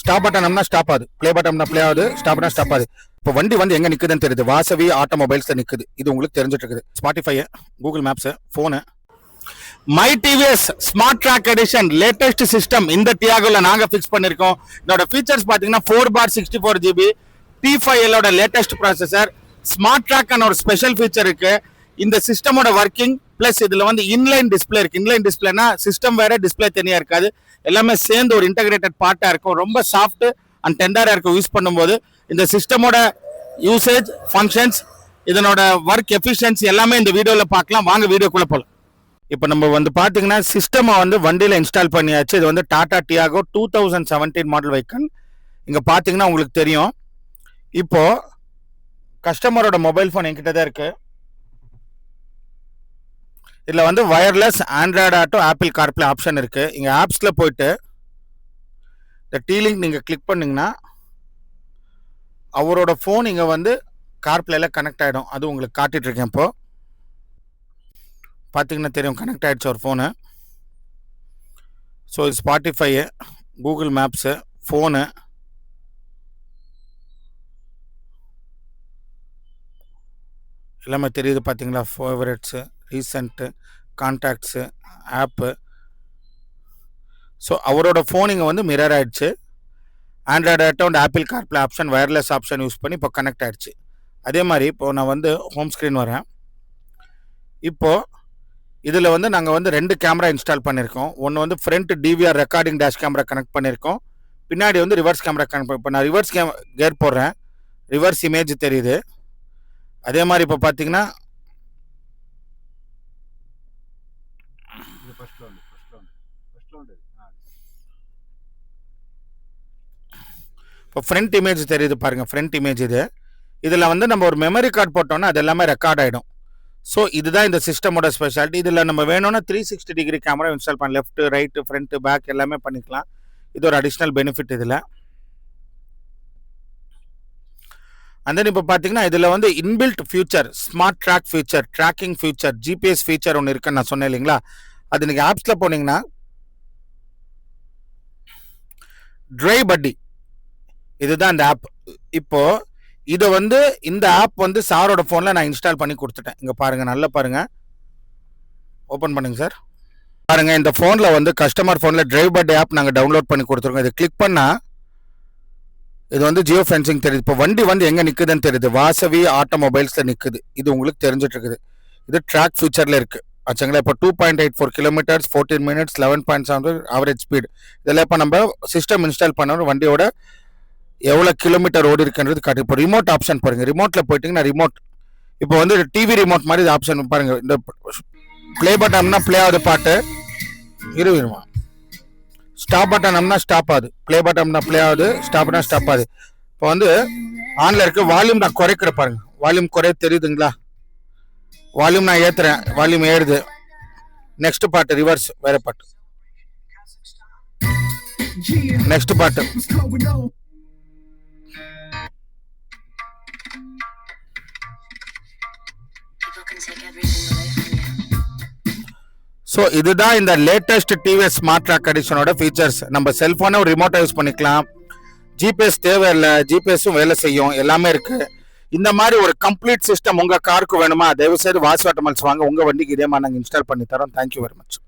Stop பட்டனம்னா stop ஆகுது, play பட்டம்னா play ஆகுது, ஸ்டாப்னா stop ஆகுது. இப்போ வண்டி வந்து எங்க நிக்குதுன்னு தெரியுது, வாசவி ஆட்டோமொபைல்ஸ் நிக்குது. இது உங்களுக்கு தெரிஞ்சிட்டு இருக்குது. Spotify, Google maps, phone, myTVS smart track edition latest system இந்த டியாகோல நாங்க ஃபிக்ஸ் பண்ணிருக்கோம். இதோட ஃபீச்சர்ஸ் பாத்தீங்கன்னா 4/64GB T5L ஓட லேட்டஸ்ட் ப்ராசஸர், ஸ்மார்ட் ட்ராக் ஒரு ஸ்பெஷல் ஃபீச்சர் இருக்கு. இந்த சிஸ்டமோட ஒர்க்கிங் பிளஸ் இதுல வந்து இன்லைன் டிஸ்பிளே இருக்கு. இன்லைன் டிஸ்பிளேனா சிஸ்டம் வேற, டிஸ்பிளே தனியா இருக்காது, எல்லாமே சேர்ந்து ஒரு இன்டகிரேட்டட் பார்ட்டா இருக்கும். ரொம்ப சாஃப்ட் அண்ட் டெண்டரா இருக்கும் யூஸ் பண்ணும்போது. இந்த சிஸ்டமோட யூசேஜ், ஃபங்க்ஷன்ஸ், இதனோட ஒர்க் எஃபிஷியன்சி எல்லாமே இந்த வீடியோல பார்க்கலாம். வாங்க வீடியோக்குள்ள போலாம். இப்போ நம்ம வந்து பார்த்தீங்கன்னா சிஸ்டமை வந்து வண்டியில் இன்ஸ்டால் பண்ணியாச்சு. இது வந்து டாடா டியாகோ 2017 மாடல் வெஹிக்கிள். இங்கே பார்த்தீங்கன்னா உங்களுக்கு தெரியும். இப்போ கஸ்டமரோட மொபைல் ஃபோன் என்கிட்ட தான் இருக்கு. இதில் வந்து wireless Android auto, apple CarPlay option இருக்கு. இங்கே ஆப்ஸில் போயிட்டு இந்த டீலிங்க் நீங்கள் கிளிக் பண்ணிங்கன்னா அவரோட ஃபோன் இங்கே வந்து கார்ப்ளேல கனெக்ட் ஆகிடும். அது உங்களுக்கு காட்டிட்டு இருக்கேன். இப்போ பார்த்தீங்கன்னா தெரியும், கனெக்ட் ஆகிடுச்சு ஒரு ஃபோனு. ஸோ இது ஸ்பாட்டிஃபை, கூகுள் மேப்ஸு, ஃபோனு, எல்லாமே தெரியுது பார்த்தீங்களா. ஃபேவரட்ஸு, ரீசண்ட்டு, கான்டாக்ட்ஸு, ஆப்பு. ஸோ அவரோட ஃபோன் இங்கே வந்து மிரர் ஆகிடுச்சு. Android auto and apple CarPlay option, wireless option use பண்ணி இப்போ கனெக்ட் ஆகிடுச்சு. அதே மாதிரி இப்போது நான் வந்து ஹோம் ஸ்க்ரீன் வரேன். இப்போது இதில் வந்து நாங்கள் வந்து 2 கேமரா இன்ஸ்டால் பண்ணியிருக்கோம். ஒன்று வந்து front DVR recording dash camera connect பண்ணியிருக்கோம். பின்னாடி வந்து ரிவர்ஸ் கேமரா கனெக்ட் பண்ணி, இப்போ நான் ரிவர்ஸ் கேர் போடுறேன், ரிவர்ஸ் இமேஜ் தெரியுது. அதே மாதிரி இப்போ பார்த்தீங்கன்னா இப்போ ஃப்ரண்ட் இமேஜ் தெரியுது பாருங்கள், ஃப்ரண்ட் இமேஜ் இது. இதில் வந்து நம்ம ஒரு மெமரி கார்டு போட்டோம்னா அது எல்லாமே ரெக்கார்ட் ஆகிடும். ஸோ இதுதான் இந்த சிஸ்டமோட ஸ்பெஷாலிட்டி. இதில் நம்ம வேணும்னா 360 டிகிரி கேமரா இன்ஸ்டால் பண்ணலாம். லெஃப்ட், ரைட்டு, ஃப்ரண்ட்டு, பேக் எல்லாமே பண்ணிக்கலாம். இது ஒரு அடிஷ்னல் பெனிஃபிட் இதில். அண்ட் தென் இப்போ பார்த்தீங்கன்னா இதில் வந்து inbuilt feature, smart track feature, tracking feature, GPS feature ஒன்று இருக்குன்னு நான் சொன்னேன் இல்லைங்களா. அது நீங்கள் ஆப்ஸில் போனீங்கன்னா டிரைவ் பட்டி, இதுதான் இந்த ஆப். இப்போது இதை வந்து இந்த ஆப் வந்து சாரோட ஃபோனில் நான் இன்ஸ்டால் பண்ணி கொடுத்துட்டேன். இங்கே பாருங்கள், நல்லா பாருங்கள், ஓப்பன் பண்ணுங்க சார். பாருங்கள், இந்த ஃபோனில் வந்து கஸ்டமர் ஃபோனில் டிரைவ் பட்டி ஆப் நாங்கள் டவுன்லோட் பண்ணி கொடுத்துருக்கோம். இதை கிளிக் பண்ணால் இது வந்து ஜியோ ஃபென்சிங் தெரியுது. இப்போ வண்டி வந்து எங்கே நிற்குதுன்னு தெரியுது, வாசவி ஆட்டோமொபைல்ஸில் நிற்குது. இது உங்களுக்கு தெரிஞ்சிட்டு இருக்குது. இது ட்ராக் ஃபியூச்சரில் இருக்குது ஆச்சுங்களா. இப்போ 2.84 கிலோமீட்டர்ஸ், 14 மினிட்ஸ், 11.7 ஆவரேஜ் ஸ்பீடு. இதெல்லாம் இப்போ நம்ம சிஸ்டம் இன்ஸ்டால் பண்ண வண்டியோட எவ்வளோ கிலோமீட்டர் ஓடி இருக்குன்றது காட்டு. இப்போ ரிமோட் ஆப்ஷன் பாருங்கள், ரிமோட்டில் போயிட்டீங்கன்னா ரிமோட் இப்போ வந்து டிவி ரிமோட் மாதிரி ஆப்ஷன் பாருங்கள். இந்த ப்ளே பட்டம்னா ப்ளே ஆகுது பாட்டு, இருமா. ஸ்டாப் பட்டனம்னா ஸ்டாப் ஆகுது, ப்ளே பட்டம்னா ப்ளே ஆகுது, ஸ்டாப்னா ஸ்டாப் ஆகுது. இப்போ வந்து ஆன்ல இருக்கு. வால்யூம் நான் குறைக்கிற பாருங்க, வால்யூம் குறைய தெரியுதுங்களா. வால்யூம் நான் ஏற்றுறேன், வால்யூம் ஏறுது. நெக்ஸ்ட் பாட்டு ரிவர்ஸ், வேற பாட்டு. நெக்ஸ்ட் பாட்டு. ஸோ இதுதான் இந்த லேட்டஸ்ட் டிவிஎஸ் ஸ்மார்ட் ட்ராக் எடிஷனோட ஃபீச்சர்ஸ். நம்ம செல்ஃபோனை ஒரு ரிமோட்டை யூஸ் பண்ணிக்கலாம். ஜிபிஎஸ் தேவையில்லை, ஜிபிஎஸும் வேலை செய்யும், எல்லாமே இருக்கு. இந்த மாதிரி ஒரு கம்ப்ளீட் சிஸ்டம் உங்கள் காருக்கு வேணுமா, தயவுசெய்து வாசவி ஆட்டோமொபைல்ஸ் வாங்க. உங்கள் வண்டிக்கு இதே மாதிரி நாங்கள் இன்ஸ்டால் பண்ணி தரோம். Thank you very much.